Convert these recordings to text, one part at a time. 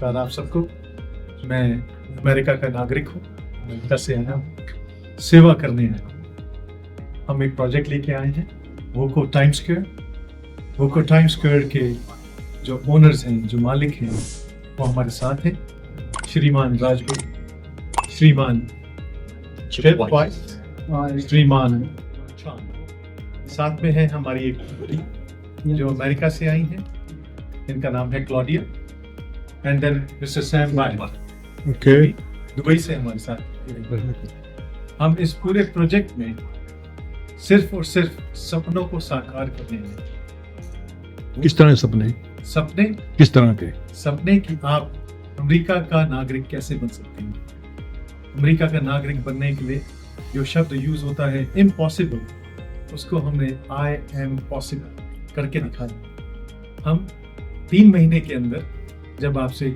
नमस्कार आप सबको। मैं अमेरिका का नागरिक हूँ, अमेरिका से आया हूँ, सेवा करने आया हूँ। हम एक प्रोजेक्ट लेके आए हैं, वोको टाइम स्क्वायर। वोको टाइम स्क्वायर के जो ओनर्स हैं, जो मालिक हैं, वो हमारे साथ हैं, श्रीमान राजगुरु, श्रीमान श्रीमान साथ में है हमारी एक बेटी जो अमेरिका से आई है, इनका नाम है Claudia, and then mister Sam bye, okay, Dubai से हमारे साथ। हम इस पूरे प्रोजेक्ट में सिर्फ और सिर्फ सपनों को साकार करने हैं। किस तरह सपने? सपने किस तरह के? सपने कि आप अमेरिका का नागरिक कैसे बन सकते हैं। अमेरिका का नागरिक बनने के लिए जो शब्द यूज होता है इम्पॉसिबल, उसको हमने आई एम पॉसिबल करके दिखाया। हम 3 महीने के अंदर जब आपसे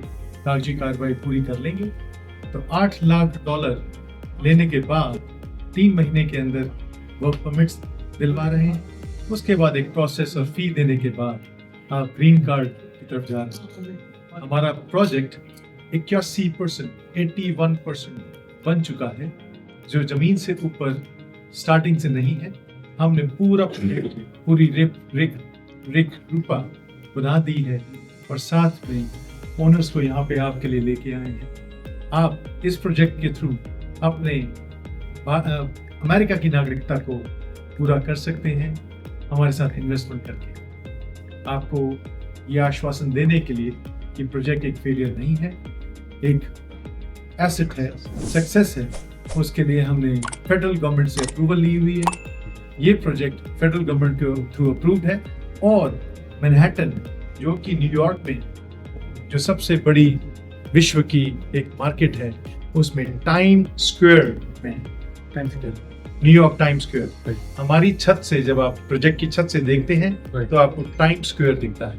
कागजी कार्रवाई पूरी कर लेंगे तो $8 लाख लेने के बाद 3 महीने के अंदर वर्क परमिट्स दिलवा रहे हैं। उसके बाद एक प्रोसेस और फी देने के बाद आप ग्रीन कार्ड की तरफ जा रहे हैं। हमारा प्रोजेक्ट 81% बन चुका है, जो जमीन से ऊपर स्टार्टिंग से नहीं है। हमने पूरा पूरी रिक रूपा बना दी है और साथ में ओनर्स को यहाँ पे आपके लिए लेके आए हैं। आप इस प्रोजेक्ट के थ्रू अपने अमेरिका की नागरिकता को पूरा कर सकते हैं हमारे साथ इन्वेस्टमेंट करके। आपको ये आश्वासन देने के लिए कि प्रोजेक्ट एक फेलियर नहीं है, एक एसेट है, सक्सेस है। उसके लिए हमने फेडरल गवर्नमेंट से अप्रूवल ली हुई है। ये प्रोजेक्ट फेडरल गवर्नमेंट के थ्रू अप्रूव्ड है और मैनहट्टन, जो कि न्यूयॉर्क में जो सबसे बड़ी विश्व की एक मार्केट है, उसमें टाइम स्क्वायर में, न्यूयॉर्क टाइम स्क्वायर, हमारी छत से जब आप प्रोजेक्ट की छत से देखते हैं तो आपको टाइम स्क्वायर दिखता है।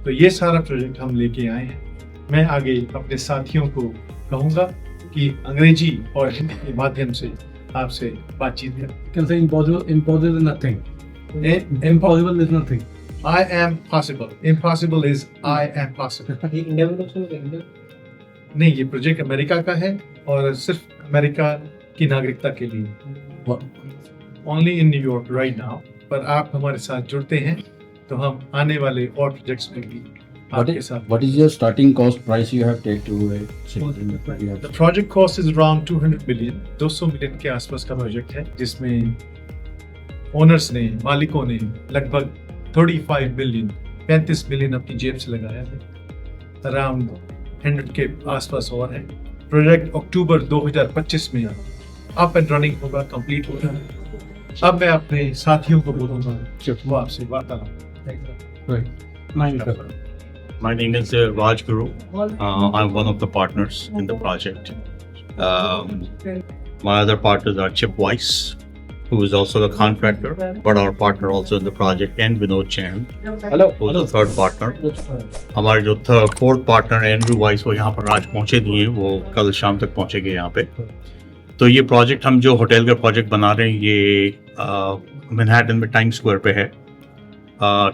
तो ये सारा प्रोजेक्ट हम लेके आए हैं। मैं आगे अपने साथियों को कहूँगा कि अंग्रेजी और हिंदी के माध्यम से आपसे बातचीत करें। Impossible is nothing. Impossible is nothing. I am possible. Impossible is I am possible. नहीं, ये प्रोजेक्ट अमेरिका का है और सिर्फ अमेरिका की नागरिकता के लिए। Only in New York right now. पर आप हमारे साथ जुड़ते हैं तो हम आने वाले और प्रोजेक्ट्स में भी आपके साथ। What is your starting cost price you have take to The project cost is around 200 million. 200 million के आसपास का प्रोजेक्ट है, जिसमें ओनर्स ने, मालिकों ने लगभग 35 मिलियन, 35 मिलियन अपनी जेब से लगाया है। अराउंड 100 के आसपास और है। प्रोजेक्ट अक्टूबर 2025 में अप एंड रनिंग होगा, कंप्लीट होगा। अब मैं अपने साथियों को बोलूँगा वो आपसे वार्तालाप। My name is Raj Guru. I'm one of the partners in the project. My other partners are Chip Weiss, who is also the contractor, but our partner also in the project, and Vinod Chan, who is the third partner. हमारे जो fourth partner Andrew Weiss, वो यहाँ पर आज पहुँचे नहीं हैं, वो कल शाम तक पहुँचेंगे यहाँ पे। तो ये प्रोजेक्ट हम जो होटल का प्रोजेक्ट बना रहे हैं, ये मैनहट्टन में टाइम स्क्वायर पे है।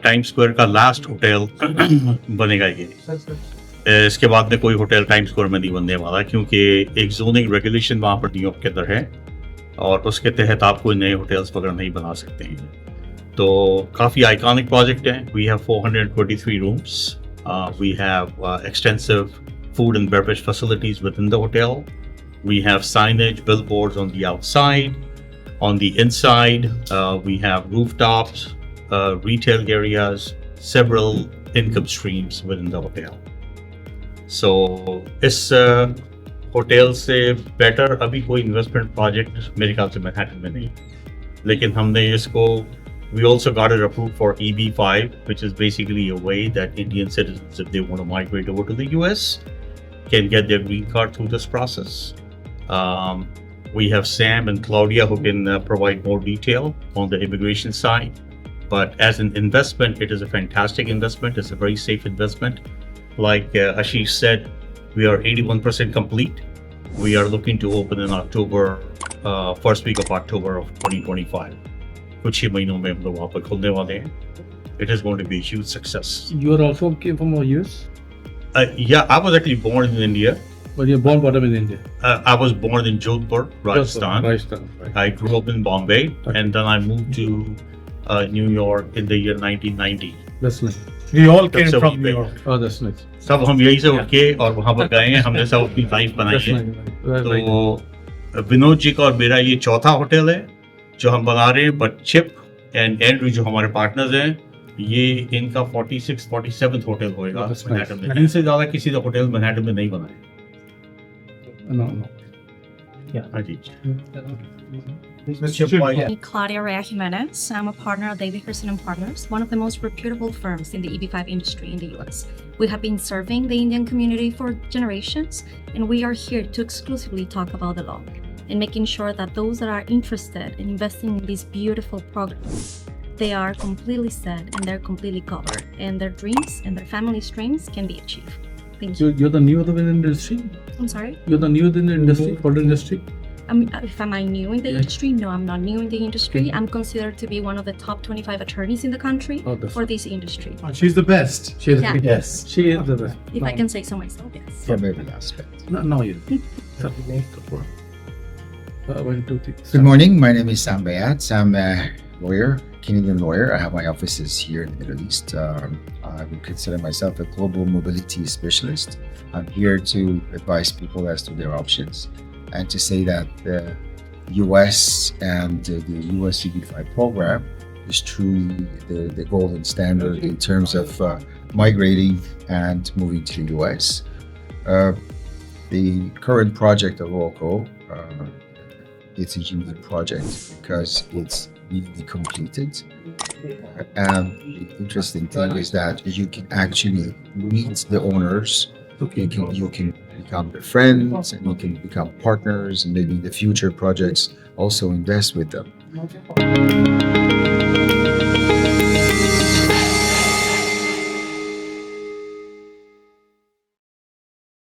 टाइम स्क्वायर का लास्ट होटल बनेगा ये। इसके बाद में कोई होटल टाइम स्क्वायर में नहीं बनने वाला, क्योंकि एक जोनिंग रेगुलेशन वहाँ पर न्यूयॉर्क के अंदर है और उसके तहत आप कोई नए होटल्स वगैरह नहीं बना सकते हैं। तो काफ़ी आइकॉनिक प्रोजेक्ट है। We have 423 rooms, we have extensive food and beverage facilities within the hotel, we have signage, billboards on the outside, on the inside we have rooftops, retail areas, several income streams within the hotel. So इस hotel से better अभी कोई investment project मेरे ख्याल से Manhattan में नहीं, लेकिन हमने इसको we also got it approved for EB-5, which is basically a way that Indian citizens, if they want to migrate over to the US, can get their green card through this process. We have Sam and Claudia who can provide more detail on the immigration side. But as an investment, it is a fantastic investment. It's a very safe investment. Like Ashish said, we are 81% complete. We are looking to open in October, first week of October of 2025. कुछ ही महीनों में हम लोग वहाँ पर खुलने वाले हैं. It is going to be a huge success. You are also came from US? Yeah, I was actually born in India. But you're born bottom in India. I was born in Jodhpur, Rajasthan. Rajasthan. Right. I grew up in Bombay, Okay. and then I moved to New York in the year 1990. That's nice. We all came So from we New picked- York. Oh, that's nice. सब हम यही से उठ के और वहाँ पर गए हैं, हमने सब अपनी लाइफ बनाई That's है। nice. That's right. तो विनोद जी का और मेरा ये चौथा होटल है जो हम बना रहे हैं, बट चिप एंड एंड्रू जो हमारे पार्टनर्स हैं, ये इनका 46, 47 होटल होएगा That's nice. मैनहट्टन में। इनसे ज्यादा किसी का होटल मैनहट्टन में नहीं बना है। No, no. हाँ जी। Claudia Rea Jimenez. I'm a partner at David Pearson and Partners, one of the most reputable firms in the EB5 industry in the US. We have been serving the Indian community for generations, and we are here to exclusively talk about the law and making sure that those that are interested in investing in these beautiful programs, they are completely set and they're completely covered, and their dreams and their family's dreams can be achieved. Thank you. You're the new in the industry? I'm sorry. You're the new in the industry, hotel industry? If am I new in the Yeah. industry? No, I'm not new in the industry. I'm considered to be one of the top 25 attorneys in the country Oh, that's for this industry. She's the best. She is. Yeah. Yes. She is the best. If I No. can say so myself, yes. From every aspect. No, you. One, two, three. Good morning. My name is Sam Bayat. I'm a lawyer, Canadian lawyer. I have my offices here in the Middle East. I would consider myself a global mobility specialist. I'm here to advise people as to their options and to say that the US and the US CB5 program is truly the golden standard in terms of migrating and moving to the US. The current project of Oracle, it's a unique project because it's nearly completed. And the interesting thing is that you can actually meet the owners. You can become their friends and you can become partners, and maybe in the future projects also invest with them.